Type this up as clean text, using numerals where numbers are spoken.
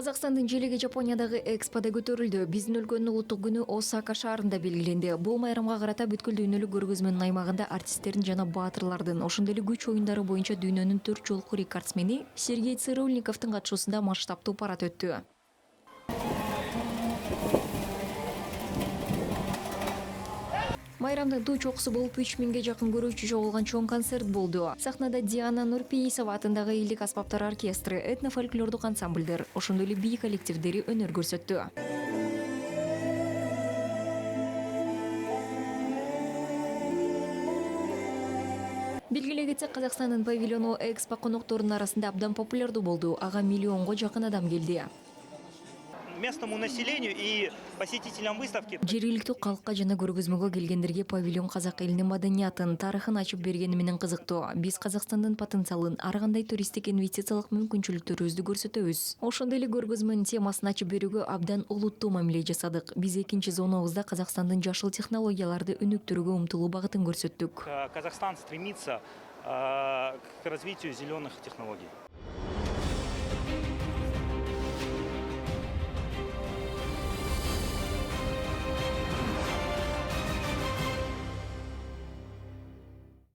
Казакстандын желеги Жапониядагы экспода көтөрүлдү. Биздин өлкөнүн улуттук күнү Осака шаарында белгиленди. Бул майрамга карата бүткүл дүйнөлүк көргөзмөнүн аймагында артисттердин жана баатырлардын, ошондой эле күч оюндары боюнча дүйнөнүн 4 жолку рекордсмени Сергей Цирульниковдун катышуусунда масштабтуу парад өттү. Майрамдын туу чокусу болуп 3000ге жакын көрүүчү чогулган чоң концерт болду. Сахнада Диана Нурпейисова атындагы элдик аспаптар оркестры, этнофольклордук ансамбльдер, ошондой эле бий коллективдери өнөр көрсөттү. Белгилей кетсек, Казакстандын павильону экспо конокторунун арасында абдан популярдуу болду. Ага миллионго жакын адам келди. Местному населению и посетителям выставки. Жергиликтүү калкка жана көргөзмөгө келгендерге павильон казак элинин маданиятын, тарыхын ачып бергени менен кызыктуу. Биз Казакстандын потенциалын, ар кандай туристтик инвестициялык мүмкүнчүлүктөрүбүздү көрсөтөбүз. Ошондой эле көргөзмөнүн темасын ачып берүүгө абдан улуттуу мамиле жасадык. Биз экинчи зонабызда Казакстандын жашыл технологияларды өнүктүрүүгө умтулуу багытын көрсөттүк. Казахстан стремится к развитию зеленых технологий.